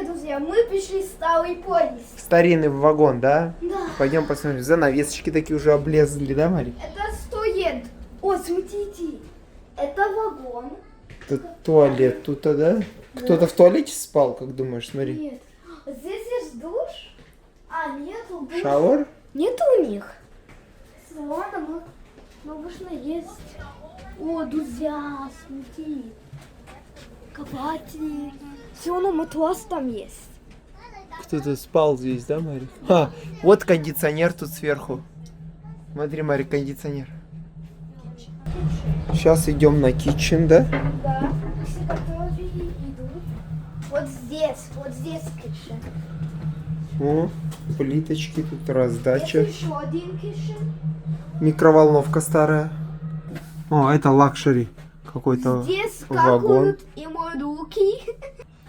Все, друзья, мы пришли в старый поезд. Старинный вагон, да? Да. Пойдем посмотрим. Занавесочки такие уже облезли, да, Мари? Это стоит. О, смотрите. Это вагон. Тут туалет тут, да? Кто-то в туалете спал, как думаешь, смотри? Нет. Здесь есть душ. А, нету душа. Шауэр? Нету у них. Ладно, можно есть. О, друзья, смотри. Кровати. Все, ну матрас там есть. Кто-то спал здесь, да, Мари? Ха, вот кондиционер тут сверху. Смотри, Мари, кондиционер. Сейчас идем на китчен, да? Да. Все которые идут. Вот здесь кишин. О, плиточки, тут раздача. Еще один кишин. Микроволновка старая. О, это лакшери какой-то Здесь вагон. какают ему руки.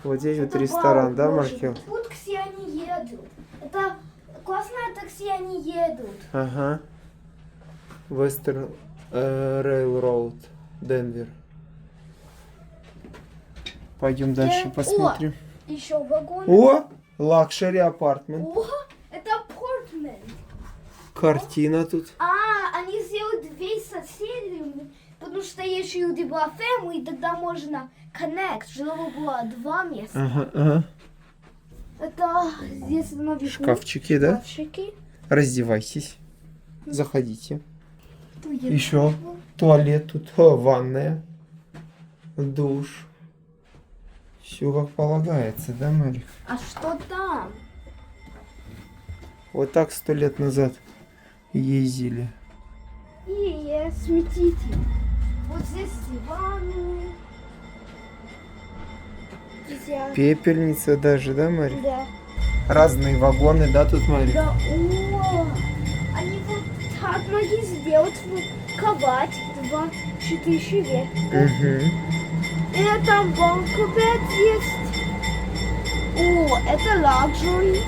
Вот здесь вот Это ресторан, да, боже, Маркел? тут такси они едут. Это классное такси они едут. Ага. Western Railroad, Денвер. Пойдем дальше посмотрим. Еще вагон. О, лакшери апартмент. О, это апартмент. Картина тут. А, они сделали две соседи, потому что есть люди была family, и тогда можно connect, чтобы было два места. Ага, ага. Это здесь наверху. Шкафчики, да? Шкафчики. Раздевайтесь. Заходите. Тут есть Еще туалет тут, ванная, душ. Все как полагается, да, Марик? А что там? Вот так 100 лет назад ездили. И смотрите. Вот здесь диваны. Друзья. Пепельница даже, да, Марик? Да. Разные вагоны, да, тут, Марик? Да, о! Они вот так могли сделать вот кровать 2000 век. Угу. И там банк опять есть. О, это лакшери.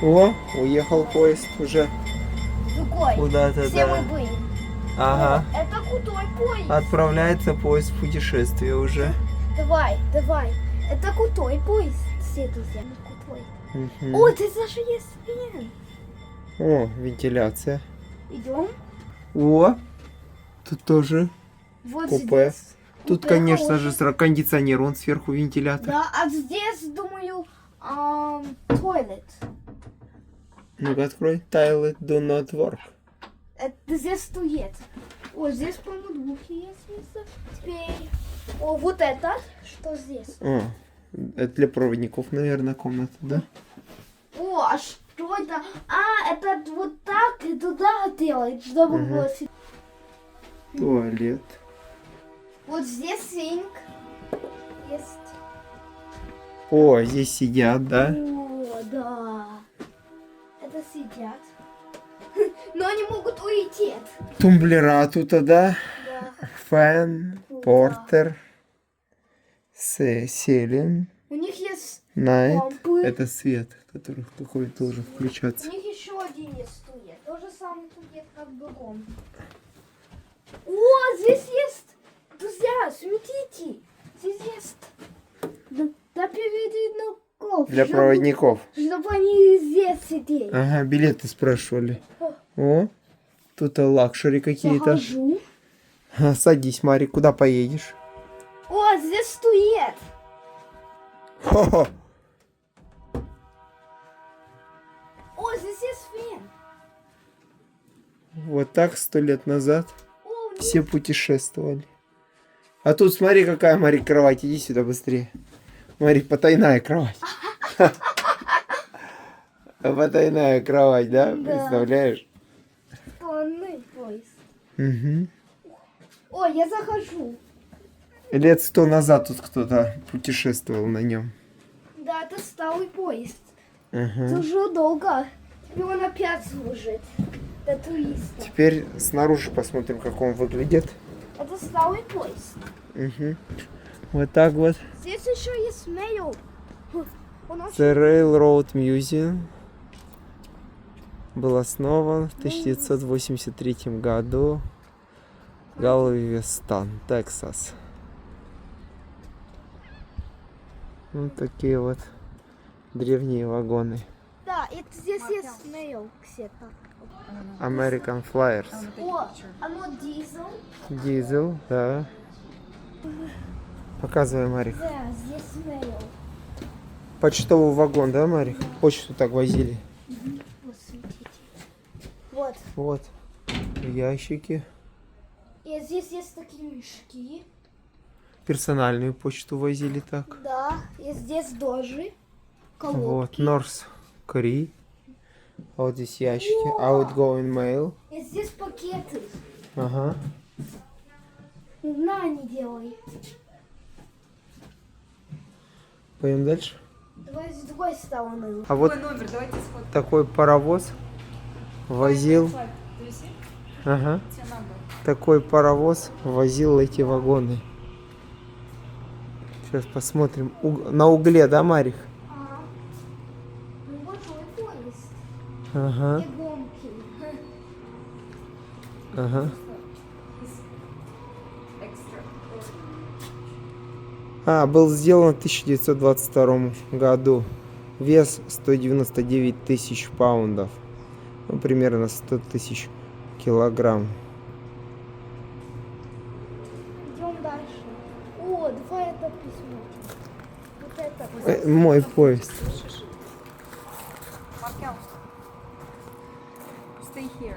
О, О, уехал поезд уже другой. куда-то, Все да. мы были. Ага. О, это крутой поезд. Отправляется поезд в путешествие уже. Давай. Это крутой поезд. Все друзья, крутой. Мгм. О, здесь даже есть фен. О, вентиляция. Идем. О, тут тоже Вот купе. здесь. Тут, Купе конечно хорошее. же, кондиционер, он сверху вентилятор. Да, а здесь, думаю, туалет. Ну-ка, открой. Toilet do not work. Это здесь туалет. О, здесь, по-моему, двухи есть место. Теперь, о, вот это, что здесь? О, это для проводников, наверное, комната, да? О, а что это? А, это вот так и туда делать, чтобы Мгм. было... Туалет. Вот здесь синк есть. О, здесь сидят, да? О, да. Это сидят. Но они могут уйти. Тумблера тут, да? Да. Фэн, портер, селин, У них есть найт. лампы. Это свет, который какой должен У включаться. них еще один есть туалет. То же самое туалет, как в другом. О, здесь есть. Друзья, смотрите. Здесь есть. Для проводников. Для проводников. Чтобы они здесь сидели. Ага, билеты спрашивали. О, тут лакшери какие-то. Захожу. Садись, Мари, куда поедешь? О, здесь туалет. Хо-хо. О, здесь есть фен. Вот так 100 лет назад О, у них- все путешествовали. А тут смотри, какая, Мари, кровать. Иди сюда быстрее. Мари, потайная кровать. Потайная кровать, да? Да. Представляешь? Странный поезд. Угу. О, я захожу. Лет 100 назад тут кто-то путешествовал на нем. Да, это старый поезд. Ага. Это уже долго. Теперь он опять служит. Для туристов. Теперь снаружи посмотрим, как он выглядит. Это старый поезд. Угу. Вот так вот. Здесь еще есть mail. Он очень... The Railroad Museum был основан в 1983 году в Галвестон, Техас. Вот такие вот древние вагоны. Да, это здесь есть mail, где-то. American Flyers. О, оно дизель. Дизель, да. Показывай, Марик. Да, здесь mail. Почтовый вагон, да, Марик? Почту так возили. Вот, смотрите. Вот. Вот. Ящики. И здесь есть такие мешки. Персональную почту возили так. Да, и здесь дожи. Вот. Колодки. North Korea. А вот здесь ящики. Outgoing mail. И здесь пакеты. Ага. На, не делай. Пойдем дальше. Давай с другой стороны. А вот Какой номер? Давайте сфоткаем. такой паровоз возил. Do you see? Ага. It's your number. Такой паровоз возил эти вагоны. Сейчас посмотрим. На угле, да, Марик? Ага. Ну вот твой поезд. Ага. И гонки. Ага. Extra. А, был сделан в 1922 году. Вес 199 тысяч паундов. Ну, примерно 100 тысяч килограмм. Идем дальше. О, давай это письмо. Вот это. Мой поезд. Слышишь? Маркел. Stay here.